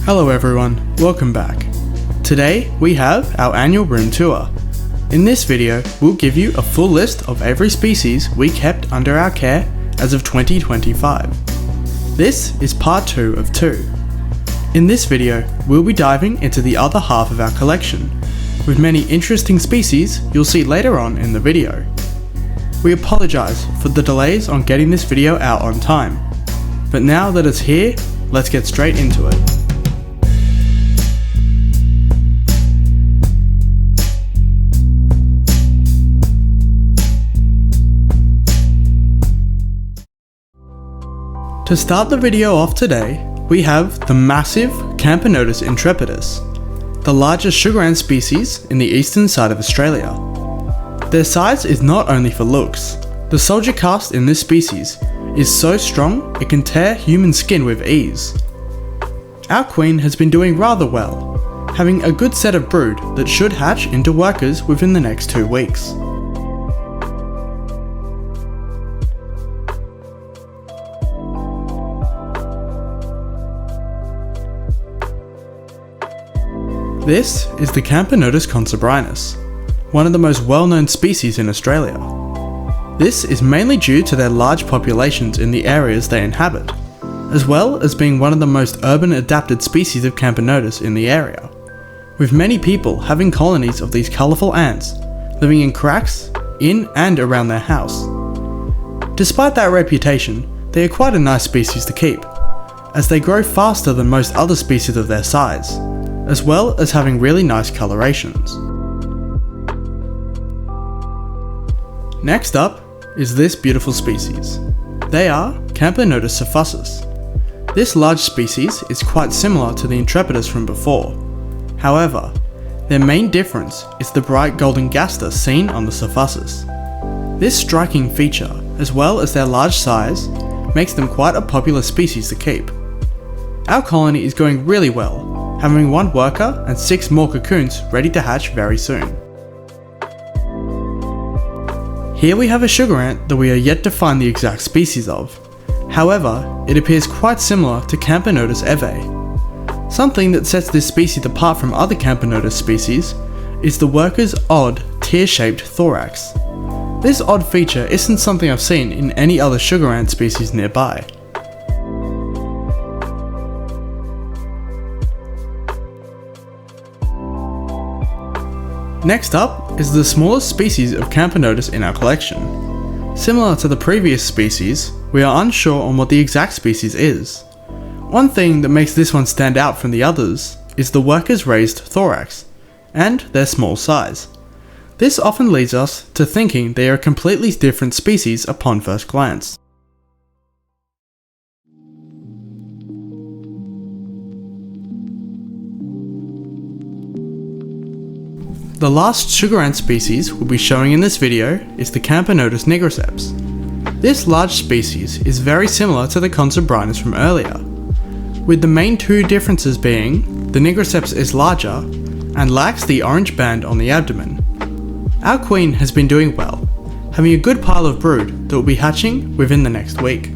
Hello everyone, welcome back. Today we have our annual room tour. In this video we'll give you a full list of every species we kept under our care as of 2025. This is part 2 of 2. In this video we'll be diving into the other half of our collection, with many interesting species you'll see later on in the video. We apologise for the delays on getting this video out on time, but now that it's here, let's get straight into it. To start the video off today, we have the massive Camponotus intrepidis, the largest sugar ant species in the eastern side of Australia. Their size is not only for looks. The soldier caste in this species is so strong it can tear human skin with ease. Our queen has been doing rather well, having a good set of brood that should hatch into workers within the next 2 weeks. This is the Camponotus consobrinus, one of the most well-known species in Australia. This is mainly due to their large populations in the areas they inhabit, as well as being one of the most urban adapted species of Camponotus in the area, with many people having colonies of these colourful ants living in cracks in and around their house. Despite that reputation, they are quite a nice species to keep, as they grow faster than most other species of their size, as well as having really nice colorations. Next up is this beautiful species. They are Camponotus suffusus. This large species is quite similar to the intrepidis from before. However, their main difference is the bright golden gaster seen on the suffusus. This striking feature, as well as their large size, makes them quite a popular species to keep. Our colony is going really well, having 1 worker and 6 more cocoons ready to hatch very soon. Here we have a sugar ant that we are yet to find the exact species of. However, it appears quite similar to Camponotus eve. Something that sets this species apart from other Camponotus species is the worker's odd tear-shaped thorax. This odd feature isn't something I've seen in any other sugar ant species nearby. Next up is the smallest species of Camponotus in our collection. Similar to the previous species, we are unsure on what the exact species is. One thing that makes this one stand out from the others is the worker's raised thorax, and their small size. This often leads us to thinking they are a completely different species upon first glance. The last sugar ant species we'll be showing in this video is the Camponotus nigriceps. This large species is very similar to the consobrinus from earlier, with the main 2 differences being the nigriceps is larger and lacks the orange band on the abdomen. Our queen has been doing well, having a good pile of brood that will be hatching within the next week.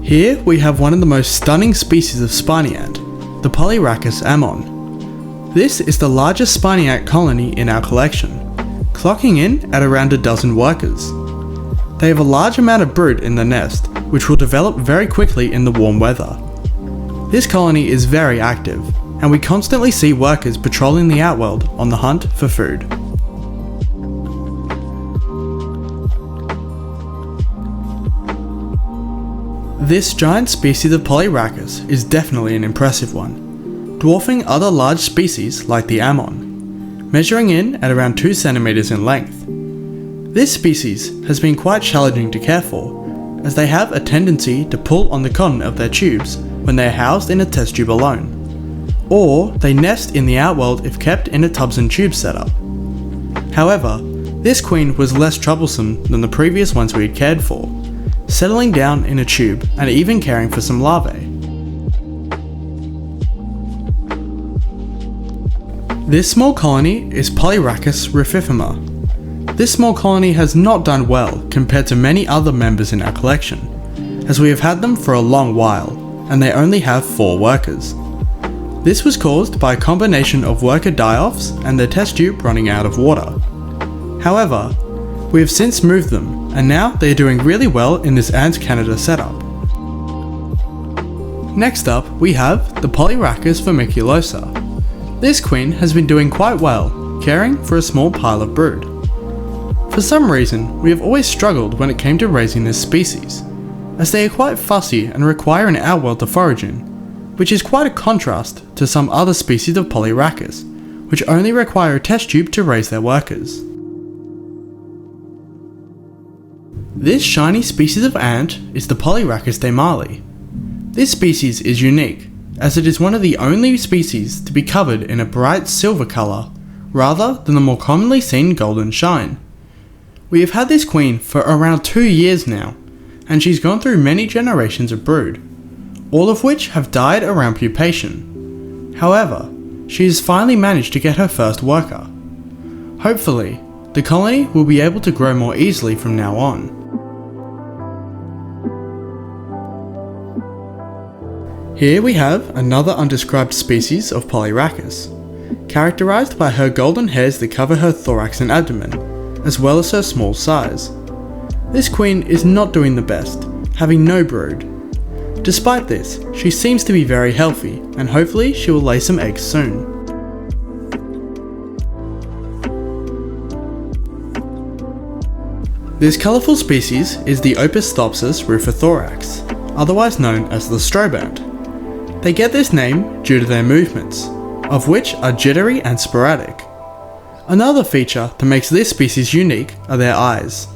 Here we have one of the most stunning species of spiny ant, the Polyrhachis ammon. This is the largest spiny ant colony in our collection, clocking in at around a dozen workers. They have a large amount of brood in the nest, which will develop very quickly in the warm weather. This colony is very active, and we constantly see workers patrolling the outworld on the hunt for food. This giant species of Polyrhachis is definitely an impressive one, dwarfing other large species like the ammon, measuring in at around 2 centimeters in length. This species has been quite challenging to care for, as they have a tendency to pull on the cotton of their tubes when they are housed in a test tube alone, or they nest in the outworld if kept in a tubs and tubes setup. However, this queen was less troublesome than the previous ones we had cared for, settling down in a tube and even caring for some larvae. This small colony is Polyrhachis rufifemur. This small colony has not done well compared to many other members in our collection, as we have had them for a long while, and they only have 4 workers. This was caused by a combination of worker die-offs and their test tube running out of water. However, we have since moved them, and now they are doing really well in this Ant Canada setup. Next up, we have the Polyrhachis vermiculosa. This queen has been doing quite well, caring for a small pile of brood. For some reason, we have always struggled when it came to raising this species, as they are quite fussy and require an outworld to forage in, which is quite a contrast to some other species of Polyrhachis, which only require a test tube to raise their workers. This shiny species of ant is the Polyrhachis daemali. This species is unique, as it is one of the only species to be covered in a bright silver colour, rather than the more commonly seen golden shine. We have had this queen for around 2 years now, and she's gone through many generations of brood, all of which have died around pupation. However, she has finally managed to get her first worker. Hopefully, the colony will be able to grow more easily from now on. Here we have another undescribed species of Polyrhachis, characterized by her golden hairs that cover her thorax and abdomen, as well as her small size. This queen is not doing the best, having no brood. Despite this, she seems to be very healthy, and hopefully she will lay some eggs soon. This colourful species is the Opisthopsis rufithorax, otherwise known as the strobe ant. They get this name due to their movements, of which are jittery and sporadic. Another feature that makes this species unique are their eyes.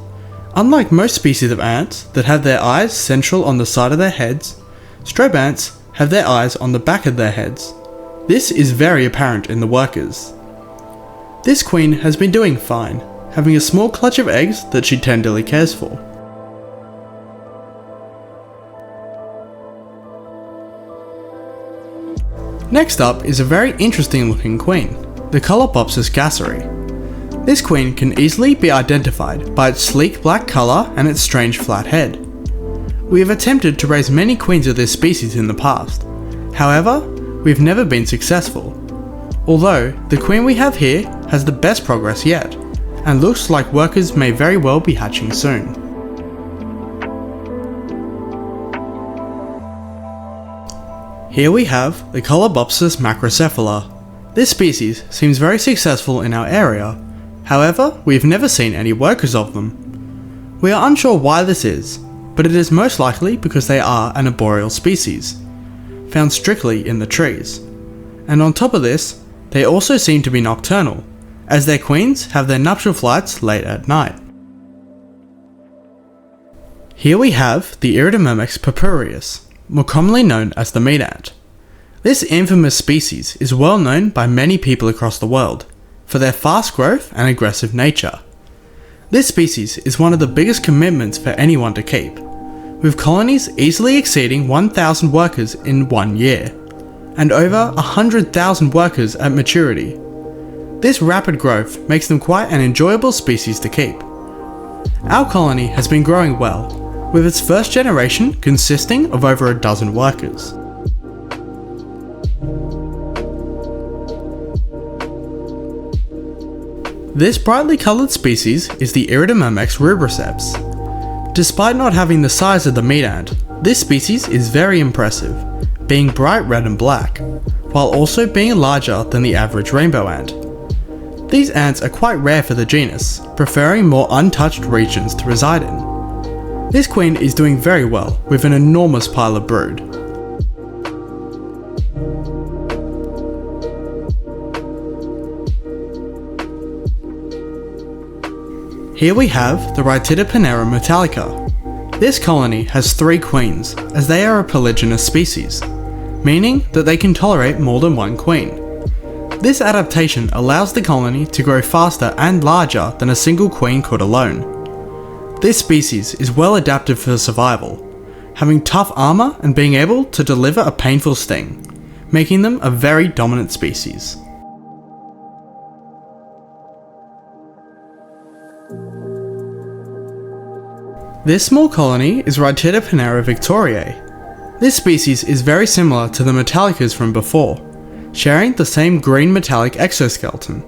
Unlike most species of ants that have their eyes central on the side of their heads, strobe ants have their eyes on the back of their heads. This is very apparent in the workers. This queen has been doing fine, having a small clutch of eggs that she tenderly cares for. Next up is a very interesting looking queen, the Colobopsis gasseri. This queen can easily be identified by its sleek black colour and its strange flat head. We have attempted to raise many queens of this species in the past, however, we have never been successful. Although, the queen we have here has the best progress yet, and looks like workers may very well be hatching soon. Here we have the Colobopsis macrocephala. This species seems very successful in our area, however, we have never seen any workers of them. We are unsure why this is, but it is most likely because they are an arboreal species, found strictly in the trees. And on top of this, they also seem to be nocturnal, as their queens have their nuptial flights late at night. Here we have the Iridomyrmex purpureus, more commonly known as the meat ant. This infamous species is well known by many people across the world for their fast growth and aggressive nature. This species is one of the biggest commitments for anyone to keep, with colonies easily exceeding 1,000 workers in 1 year, and over 100,000 workers at maturity. This rapid growth makes them quite an enjoyable species to keep. Our colony has been growing well, with its first generation consisting of over a dozen workers. This brightly coloured species is the Iridomyrmex rubriceps. Despite not having the size of the meat ant, this species is very impressive, being bright red and black, while also being larger than the average rainbow ant. These ants are quite rare for the genus, preferring more untouched regions to reside in. This queen is doing very well with an enormous pile of brood. Here we have the Rhytidoponera metallica. This colony has 3 queens, as they are a polygynous species, meaning that they can tolerate more than 1 queen. This adaptation allows the colony to grow faster and larger than a single queen could alone. This species is well adapted for survival, having tough armour and being able to deliver a painful sting, making them a very dominant species. This small colony is Rhytidoponera victoriae. This species is very similar to the metallicas from before, sharing the same green metallic exoskeleton.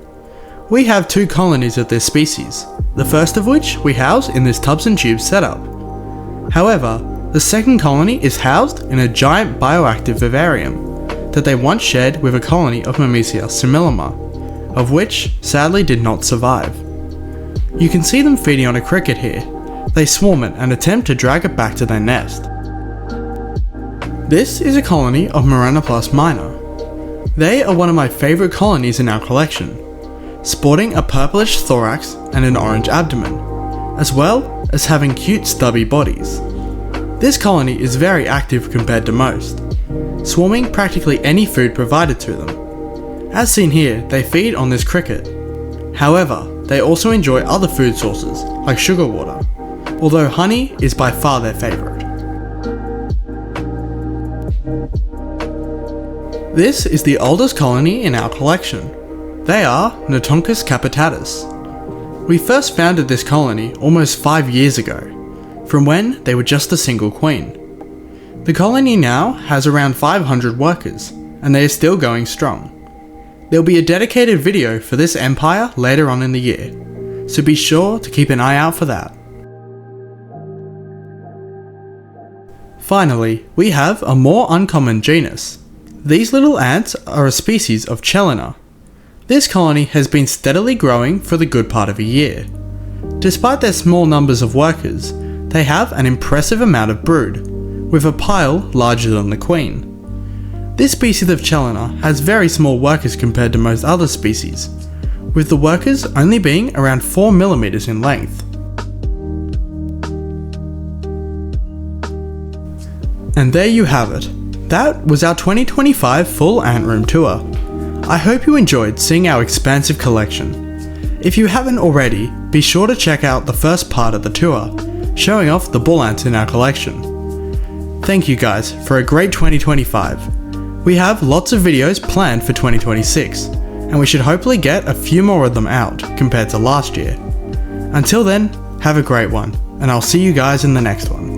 We have 2 colonies of this species, the first of which we house in this tubs and tubes setup. However, the second colony is housed in a giant bioactive vivarium that they once shared with a colony of Myrmecia similima, of which sadly did not survive. You can see them feeding on a cricket here. They swarm it and attempt to drag it back to their nest. This is a colony of Meranoplus minor. They are one of my favourite colonies in our collection, sporting a purplish thorax and an orange abdomen, as well as having cute stubby bodies. This colony is very active compared to most, swarming practically any food provided to them. As seen here, they feed on this cricket. However, they also enjoy other food sources like sugar water, although honey is by far their favourite. This is the oldest colony in our collection. They are Notoncus capitatus. We first founded this colony almost 5 years ago, from when they were just a single queen. The colony now has around 500 workers, and they are still going strong. There will be a dedicated video for this empire later on in the year, so be sure to keep an eye out for that. Finally, we have a more uncommon genus. These little ants are a species of Chelaner. This colony has been steadily growing for the good part of a year. Despite their small numbers of workers, they have an impressive amount of brood, with a pile larger than the queen. This species of Chelaner has very small workers compared to most other species, with the workers only being around 4 mm in length. And there you have it. That was our 2025 full ant room tour. I hope you enjoyed seeing our expansive collection. If you haven't already, be sure to check out the first part of the tour, showing off the bull ants in our collection. Thank you guys for a great 2025. We have lots of videos planned for 2026, and we should hopefully get a few more of them out compared to last year. Until then, have a great one, and I'll see you guys in the next one.